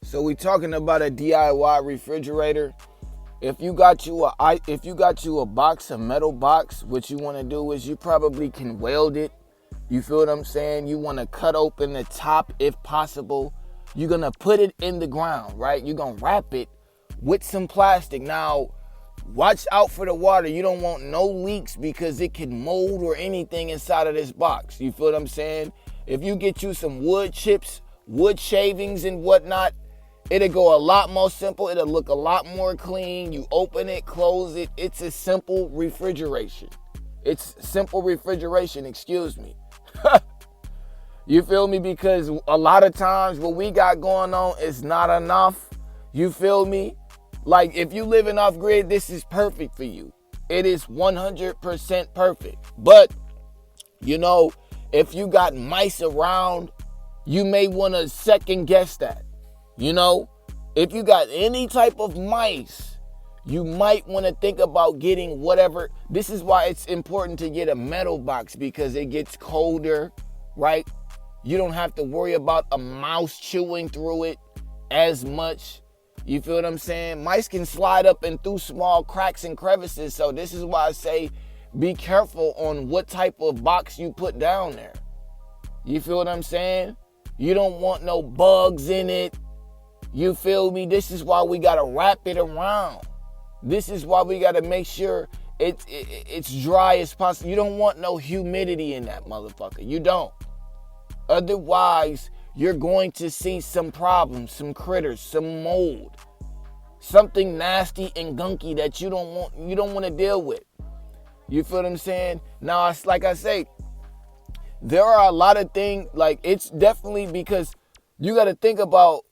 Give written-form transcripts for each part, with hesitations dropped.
So we talking about a DIY refrigerator. If you got you a box, a metal box, what you want to do is you probably can weld it. You feel what I'm saying? You want to cut open the top if possible. You're going to put it in the ground, right? You're going to wrap it with some plastic. Now, watch out for the water. You don't want no leaks because it can mold or anything inside of this box. You feel what I'm saying? If you get you some wood chips, wood shavings and whatnot, it'll go a lot more simple. It'll look a lot more clean. You open it, close it. It's a simple refrigeration. Excuse me. You feel me? Because a lot of times what we got going on is not enough. You feel me? Like if you live in Offgrid, this is perfect for you. It is 100% perfect. But, if you got mice around, you may want to second guess that. If you got any type of mice, you might want to think about getting whatever. This is why it's important to get a metal box because it gets colder, right? You don't have to worry about a mouse chewing through it as much. You feel what I'm saying? Mice can slide up and through small cracks and crevices. So this is why I say be careful on what type of box you put down there. You feel what I'm saying? You don't want no bugs in it. You feel me? This is why we got to wrap it around. This is why we got to make sure it's dry as possible. You don't want no humidity in that motherfucker. You don't. Otherwise, you're going to see some problems, some critters, some mold, something nasty and gunky that you don't want to deal with. You feel what I'm saying? Now, it's like I say, there are a lot of things, like it's definitely because you got to think about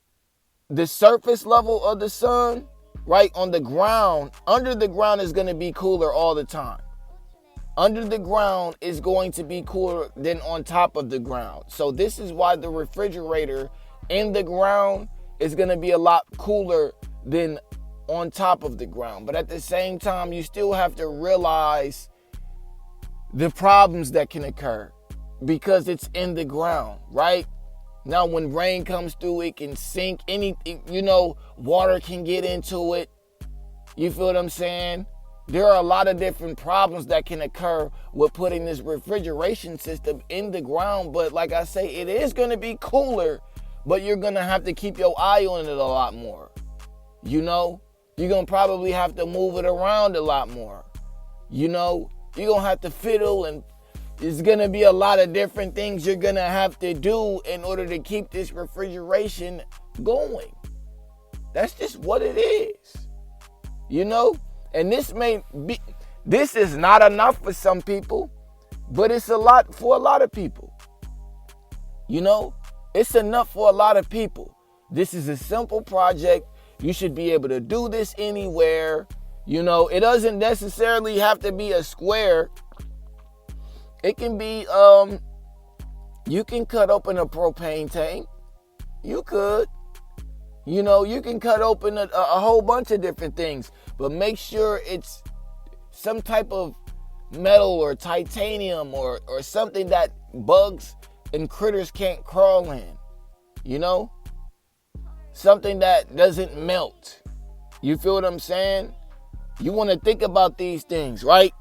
the surface level of the sun, right? On the ground, under the ground is going to be cooler all the time. Under the ground is going to be cooler than on top of the ground. So this is why the refrigerator in the ground is going to be a lot cooler than on top of the ground. But at the same time, you still have to realize the problems that can occur because it's in the ground, right? Now, when rain comes through, it can sink anything, water can get into it. You feel what I'm saying? There are a lot of different problems that can occur with putting this refrigeration system in the ground. But like I say, it is going to be cooler, but you're going to have to keep your eye on it a lot more. You're going to probably have to move it around a lot more. You're going to have to fiddle, and there's going to be a lot of different things you're going to have to do in order to keep this refrigeration going. That's just what it is. And this is not enough for some people, but it's a lot for a lot of people. It's enough for a lot of people. This is a simple project. You should be able to do this anywhere. It doesn't necessarily have to be a square. It can be, you can cut open a propane tank. You could. You can cut open a whole bunch of different things, but make sure it's some type of metal or titanium or something that bugs and critters can't crawl in. Something that doesn't melt. You feel what I'm saying? You want to think about these things, right?